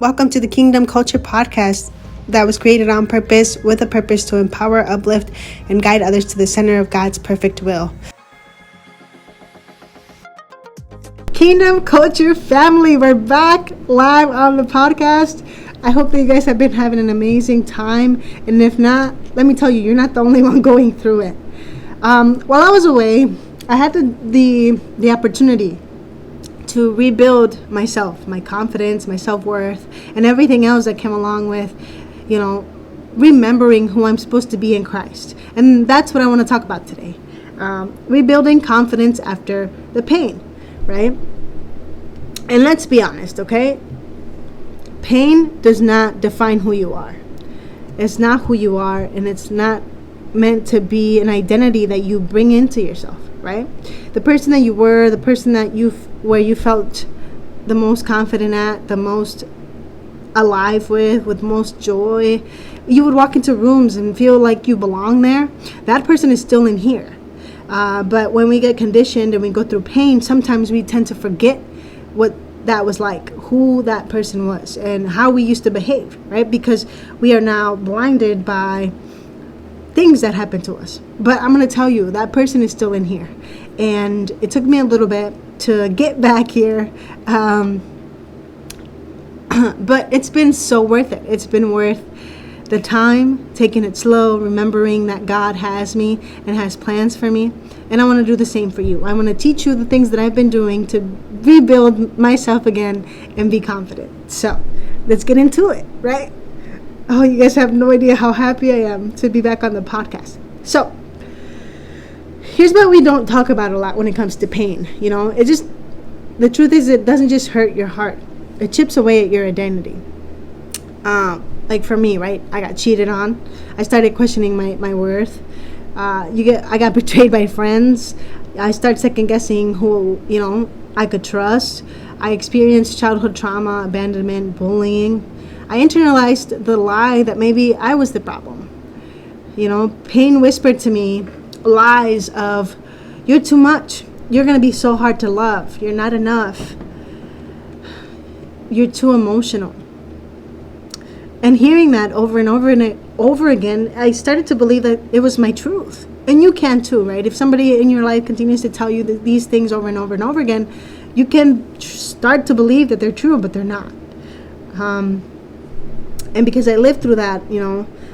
Welcome to the Kingdom Culture Podcast that was created on purpose with a purpose to empower, uplift, and guide others to the center of God's perfect will. Kingdom Culture family, we're back live on the podcast. I hope that you guys have been having an amazing time. And if not, let me tell you, you're not the only one going through it. While I was away, I had the opportunity to rebuild myself, my confidence, my self-worth, and everything else that came along with, remembering who I'm supposed to be in Christ. And that's what I want to talk about today. Rebuilding confidence after the pain, right? And let's be honest, okay? Pain does not define who you are. It's not who you are, and it's not meant to be an identity that you bring into yourself, right? The person that you were, the person that where you felt the most confident at, the most alive with most joy, you would walk into rooms and feel like you belong there. That person is still in here. But when we get conditioned and we go through pain, sometimes we tend to forget what that was like, who that person was, and how we used to behave, right? Because we are now blinded by things that happened to us. But I'm going to tell you, that person is still in here. And it took me a little bit to get back here. But it's been so worth it. It's been worth the time, taking it slow, remembering that God has me and has plans for me. And I want to do the same for you. I want to teach you the things that I've been doing to rebuild myself again and be confident. So let's get into it, right? Oh, you guys have no idea how happy I am to be back on the podcast. So here's what we don't talk about a lot when it comes to pain. The truth is, it doesn't just hurt your heart. It chips away at your identity. Like for me, right? I got cheated on. I started questioning my worth. I got betrayed by friends. I started second guessing who, I could trust. I experienced childhood trauma, abandonment, bullying. I internalized the lie that maybe I was the problem. Pain whispered to me lies of, you're too much. You're going to be so hard to love. You're not enough. You're too emotional. And hearing that over and over and over again, I started to believe that it was my truth. And you can too, right? If somebody in your life continues to tell you these things over and over and over again, you can start to believe that they're true, but they're not. And because I lived through that,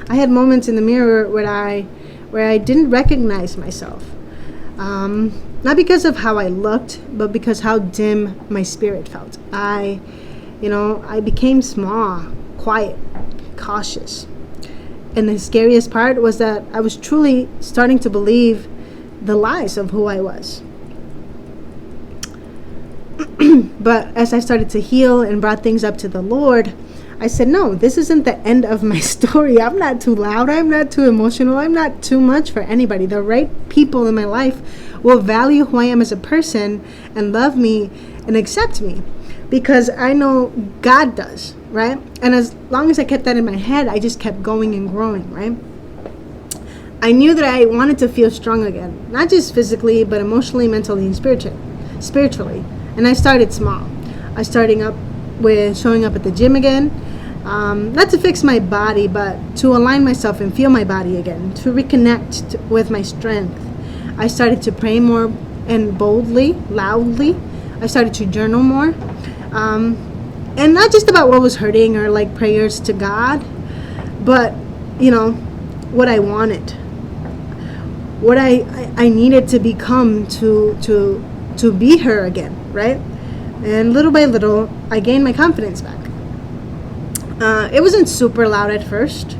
I had moments in the mirror where I didn't recognize myself. Not because of how I looked, but because how dim my spirit felt. I became small, quiet, cautious. And the scariest part was that I was truly starting to believe the lies of who I was. But as I started to heal and brought things up to the Lord, I said, no, this isn't the end of my story. I'm not too loud. I'm not too emotional. I'm not too much for anybody. The right people in my life will value who I am as a person and love me and accept me because I know God does, right? And as long as I kept that in my head, I just kept going and growing, right? I knew that I wanted to feel strong again, not just physically, but emotionally, mentally, and spiritually. And I started small. I started with showing up at the gym again, not to fix my body, but to align myself and feel my body again, to reconnect with my strength. I started to pray more and boldly, loudly. I started to journal more. And not just about what was hurting or like prayers to God, but, what I wanted, what I needed to become to be her again, right? And little by little, I gained my confidence back. It wasn't super loud at first,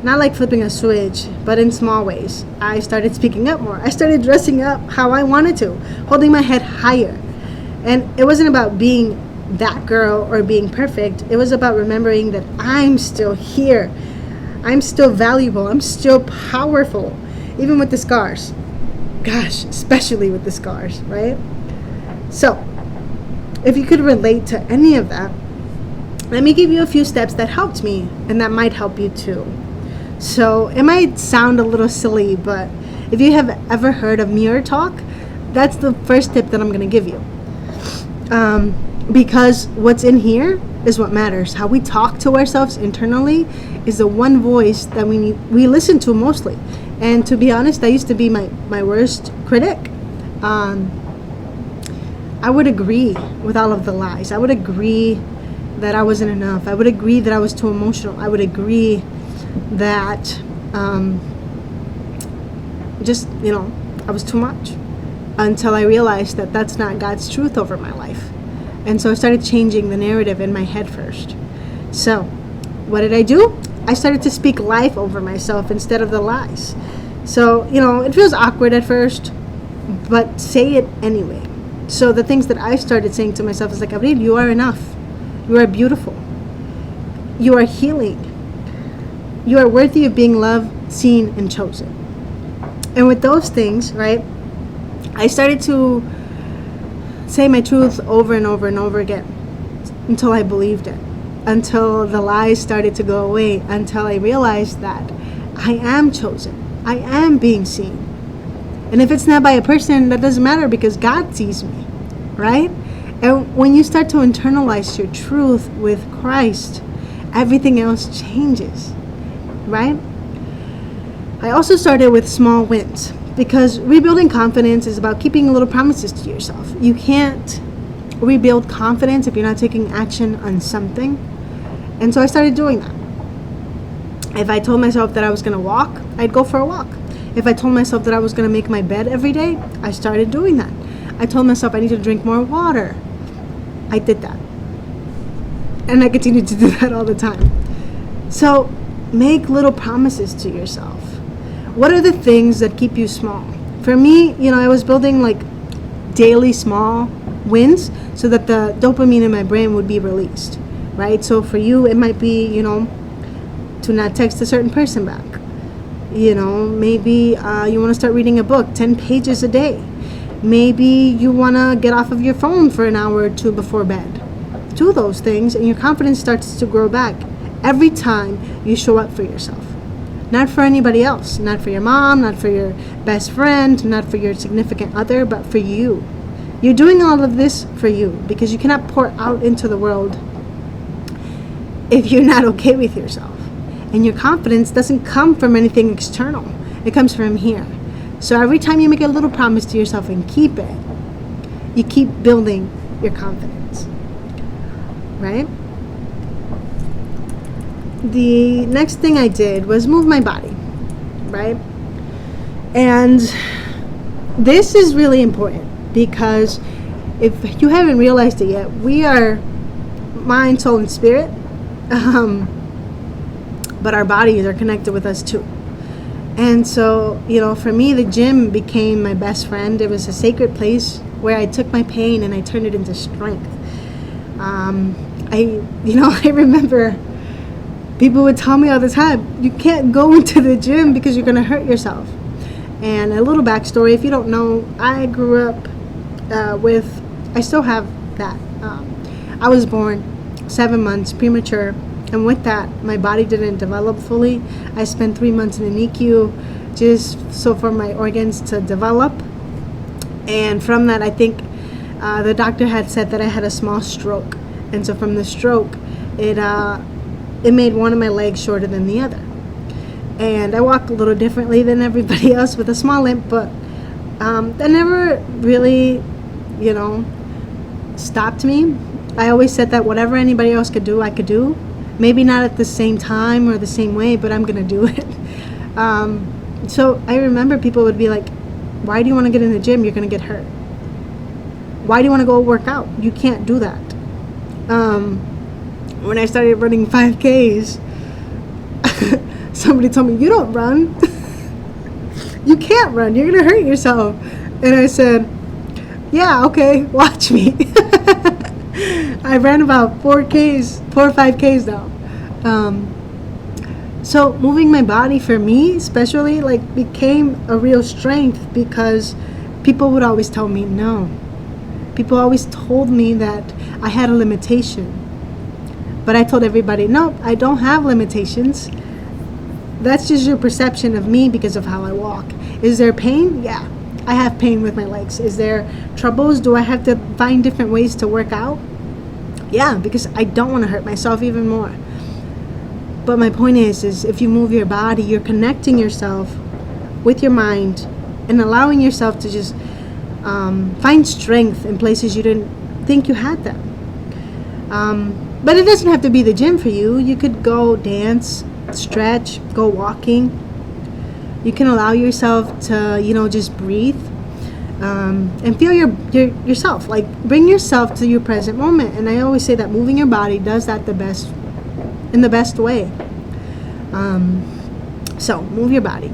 not like flipping a switch, but in small ways. I started speaking up more. I started dressing up how I wanted to, holding my head higher. And it wasn't about being that girl or being perfect. It was about remembering that I'm still here. I'm still valuable. I'm still powerful, even with the scars. Gosh, especially with the scars, right? So, if you could relate to any of that, let me give you a few steps that helped me and that might help you too. So it might sound a little silly, but if you have ever heard of mirror talk, that's the first tip that I'm going to give you. Because what's in here is what matters. How we talk to ourselves internally is the one voice that we listen to mostly. And to be honest, that used to be my worst critic. I would agree with all of the lies. I would agree that I wasn't enough. I would agree that I was too emotional. I would agree that I was too much, until I realized that that's not God's truth over my life. And so I started changing the narrative in my head first. So what did I do? I started to speak life over myself instead of the lies. So, it feels awkward at first, but say it anyway. So the things that I started saying to myself is like, Abril, you are enough. You are beautiful. You are healing. You are worthy of being loved, seen, and chosen. And with those things, right, I started to say my truth over and over and over again until I believed it, until the lies started to go away, until I realized that I am chosen. I am being seen. And if it's not by a person, that doesn't matter because God sees me, right? And when you start to internalize your truth with Christ, everything else changes, right? I also started with small wins because rebuilding confidence is about keeping little promises to yourself. You can't rebuild confidence if you're not taking action on something. And so I started doing that. If I told myself that I was going to walk, I'd go for a walk. If I told myself that I was going to make my bed every day, I started doing that. I told myself I need to drink more water. I did that. And I continue to do that all the time. So make little promises to yourself. What are the things that keep you small? For me, I was building like daily small wins so that the dopamine in my brain would be released, right? So for you, it might be, to not text a certain person back. Maybe you want to start reading a book 10 pages a day. Maybe you want to get off of your phone for an hour or two before bed. Do those things and your confidence starts to grow back every time you show up for yourself. Not for anybody else, not for your mom, not for your best friend, not for your significant other, but for you. You're doing all of this for you because you cannot pour out into the world if you're not okay with yourself. And your confidence doesn't come from anything external. It comes from here. So every time you make a little promise to yourself and keep it, you keep building your confidence, right? The next thing I did was move my body, right? And this is really important because if you haven't realized it yet, we are mind, soul, and spirit, but our bodies are connected with us too. And so, for me, the gym became my best friend. It was a sacred place where I took my pain and I turned it into strength. I remember people would tell me all the time, you can't go into the gym because you're going to hurt yourself. And a little backstory, if you don't know, I grew up I still have that. I was born 7 months premature. And with that, my body didn't develop fully. I spent 3 months in an NICU just so for my organs to develop. And from that, I think the doctor had said that I had a small stroke. And so from the stroke, it made one of my legs shorter than the other. And I walk a little differently than everybody else with a small limp, but that never really, stopped me. I always said that whatever anybody else could do, I could do. Maybe not at the same time or the same way, but I'm going to do it. So I remember people would be like, why do you want to get in the gym? You're going to get hurt. Why do you want to go work out? You can't do that. When I started running 5Ks, somebody told me, you don't run. You can't run. You're going to hurt yourself. And I said, yeah, okay, watch me. I ran about 4 or 5Ks now. So moving my body for me especially became a real strength because people would always tell me no. People always told me that I had a limitation. But I told everybody, no, I don't have limitations. That's just your perception of me because of how I walk. Is there pain? Yeah, I have pain with my legs. Is there troubles? Do I have to find different ways to work out? Yeah, because I don't want to hurt myself even more. But my point is if you move your body, you're connecting yourself with your mind and allowing yourself to just find strength in places you didn't think you had them. But it doesn't have to be the gym for you. You could go dance, stretch, go walking. You can allow yourself to, just breathe and feel yourself. Like, bring yourself to your present moment. And I always say that moving your body does that in the best way. So move your body.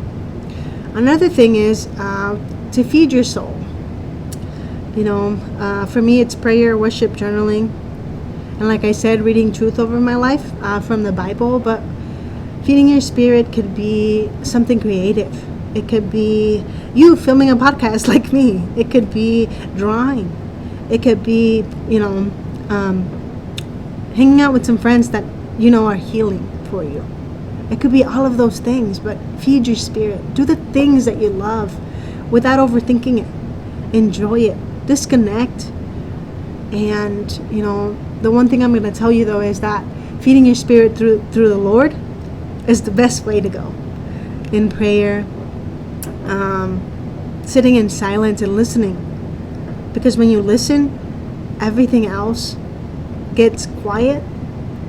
Another thing is to feed your soul. For me, it's prayer, worship, journaling. And like I said, reading truth over my life from the Bible. But feeding your spirit could be something creative. It could be you filming a podcast like me. It could be drawing. It could be, hanging out with some friends that are healing for you. It could be all of those things, but feed your spirit. Do the things that you love without overthinking it. Enjoy it. Disconnect. And, the one thing I'm going to tell you, though, is that feeding your spirit through the Lord is the best way to go. In prayer, sitting in silence and listening. Because when you listen, everything else gets quiet.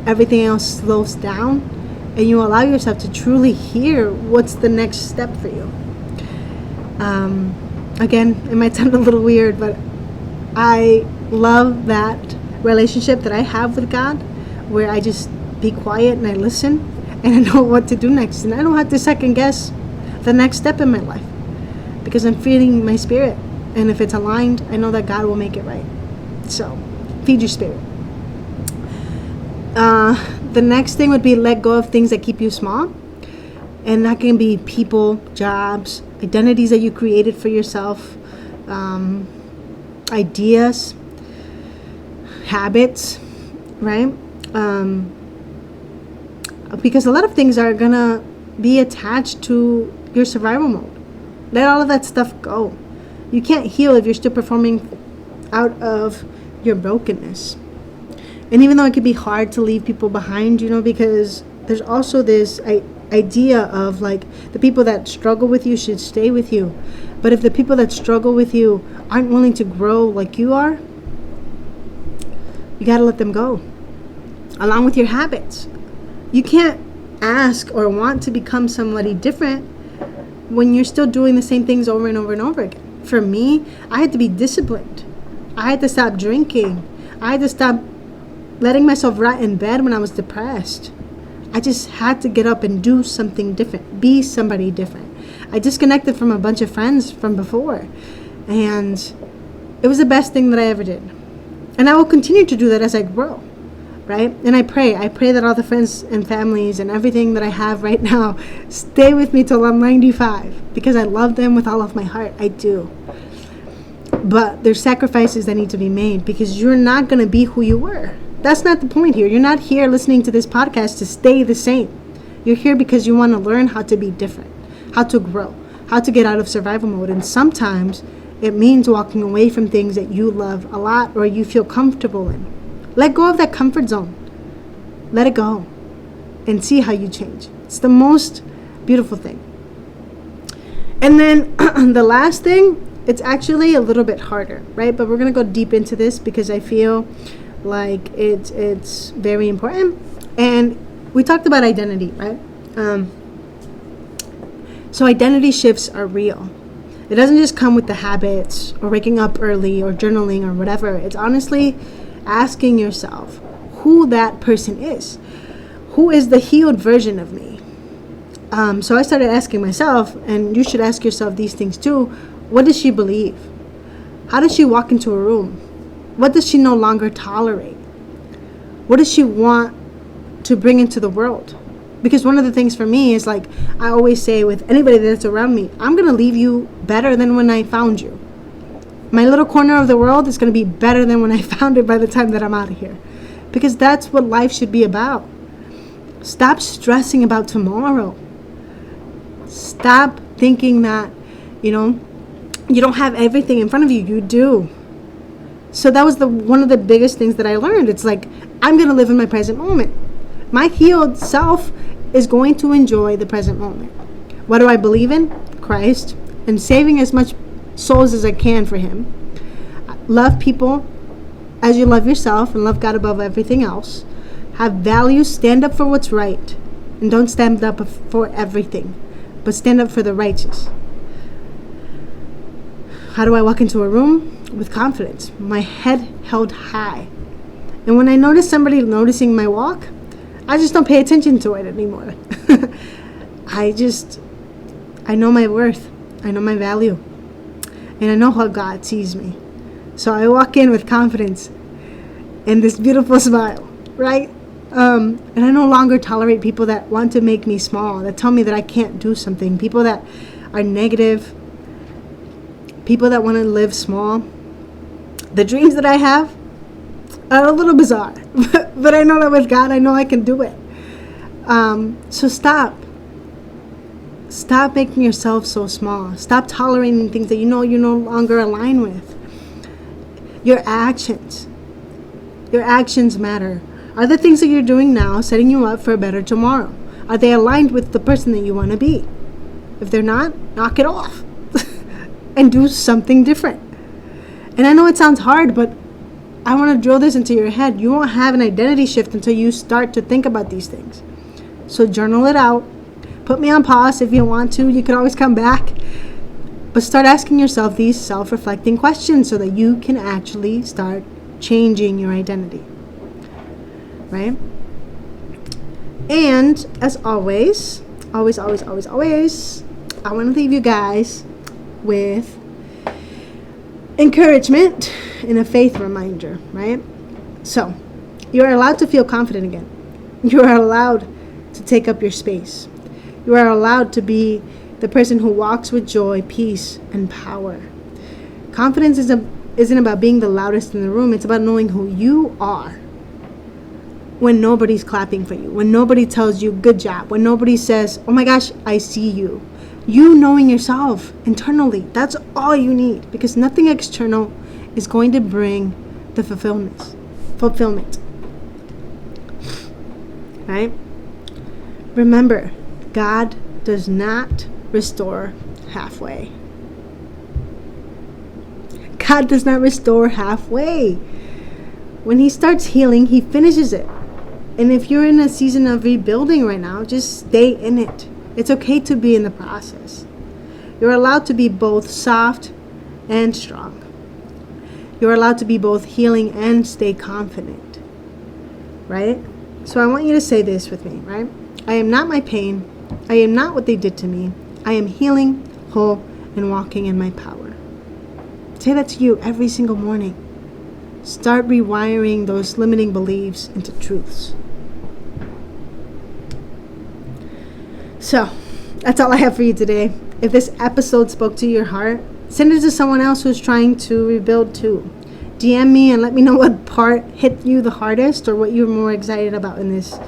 Everything else slows down. And you allow yourself to truly hear what's the next step for you. Again, it might sound a little weird, but I love that relationship that I have with God, where I just be quiet and I listen and I know what to do next. And I don't have to second guess the next step in my life because I'm feeding my spirit. And if it's aligned, I know that God will make it right. So, feed your spirit. The next thing would be let go of things that keep you small. And that can be people, jobs, identities that you created for yourself, ideas, habits, right? Because a lot of things are going to be attached to your survival mode. Let all of that stuff go. You can't heal if you're still performing out of your brokenness. And even though it can be hard to leave people behind, because there's also this idea of like the people that struggle with you should stay with you. But if the people that struggle with you aren't willing to grow like you are, you got to let them go. Along with your habits. You can't ask or want to become somebody different when you're still doing the same things over and over and over again. For me, I had to be disciplined. I had to stop drinking. I had to stop letting myself rot in bed when I was depressed. I just had to get up and do something different. Be somebody different. I disconnected from a bunch of friends from before. And it was the best thing that I ever did. And I will continue to do that as I grow. Right? And I pray that all the friends and families and everything that I have right now stay with me till I'm 95 because I love them with all of my heart. I do. But there's sacrifices that need to be made because you're not going to be who you were. That's not the point here. You're not here listening to this podcast to stay the same. You're here because you want to learn how to be different, how to grow, how to get out of survival mode. And sometimes it means walking away from things that you love a lot or you feel comfortable in. Let go of that comfort zone. Let it go and see how you change. It's the most beautiful thing. And then the last thing, it's actually a little bit harder, right? But we're going to go deep into this because I feel like it's very important. And we talked about identity, right? So identity shifts are real. It doesn't just come with the habits or waking up early or journaling or whatever. It's honestly asking yourself who that person is. Who is the healed version of me? So I started asking myself, and you should ask yourself these things too. What does she believe? How does she walk into a room? What does she no longer tolerate? What does she want to bring into the world? Because one of the things for me is like, I always say with anybody that's around me, I'm going to leave you better than when I found you. My little corner of the world is going to be better than when I found it by the time that I'm out of here. Because that's what life should be about. Stop stressing about tomorrow. Stop thinking that, you don't have everything in front of you. You do. So that was one of the biggest things that I learned. It's like, I'm going to live in my present moment. My healed self is going to enjoy the present moment. What do I believe in? Christ, and saving as much souls as I can for him. Love people as you love yourself, and love God above everything else. Have values, stand up for what's right, and don't stand up for everything, but stand up for the righteous. How do I walk into a room? With confidence, my head held high. And when I notice somebody noticing my walk, I just don't pay attention to it anymore. I know my worth. I know my value. And I know how God sees me. So I walk in with confidence and this beautiful smile, right? And I no longer tolerate people that want to make me small, that tell me that I can't do something, people that are negative, people that want to live small. The dreams that I have are a little bizarre, but I know that with God, I know I can do it. So stop making yourself so small. Stop tolerating things that you know you no longer align with. Your actions matter. Are the things that you're doing now setting you up for a better tomorrow? Are they aligned with the person that you want to be? If they're not, knock it off and do something different. And I know it sounds hard, but I want to drill this into your head. You won't have an identity shift until you start to think about these things. So journal it out. Put me on pause if you want to. You can always come back. But start asking yourself these self-reflecting questions so that you can actually start changing your identity. Right? And as always, I want to leave you guys with encouragement and a faith reminder, right? So, you are allowed to feel confident again. You are allowed to take up your space. You are allowed to be the person who walks with joy, peace, and power. Confidence isn't about being the loudest in the room. It's about knowing who you are when nobody's clapping for you, when nobody tells you good job, when nobody says, oh my gosh, I see you. You knowing yourself internally, that's all you need, because nothing external is going to bring the fulfillment. Right? Remember, God does not restore halfway. God does not restore halfway. When he starts healing, he finishes it. And if you're in a season of rebuilding right now, just stay in it. It's okay to be in the process. You're allowed to be both soft and strong. You're allowed to be both healing and stay confident. Right? So I want you to say this with me, right? I am not my pain. I am not what they did to me. I am healing, whole, and walking in my power. Say that to you every single morning. Start rewiring those limiting beliefs into truths. So, that's all I have for you today. If this episode spoke to your heart, send it to someone else who's trying to rebuild too. DM me and let me know what part hit you the hardest or what you're more excited about in this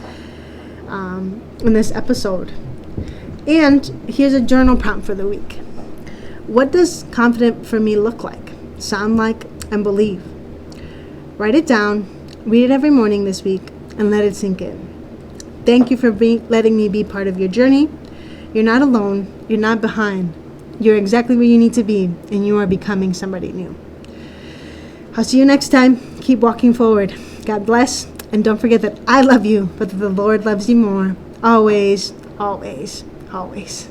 episode. And here's a journal prompt for the week. What does confident for me look like, sound like, and believe? Write it down, read it every morning this week, and let it sink in. Thank you for letting me be part of your journey. You're not alone. You're not behind. You're exactly where you need to be, and you are becoming somebody new. I'll see you next time. Keep walking forward. God bless, and don't forget that I love you, but that the Lord loves you more. Always, always, always.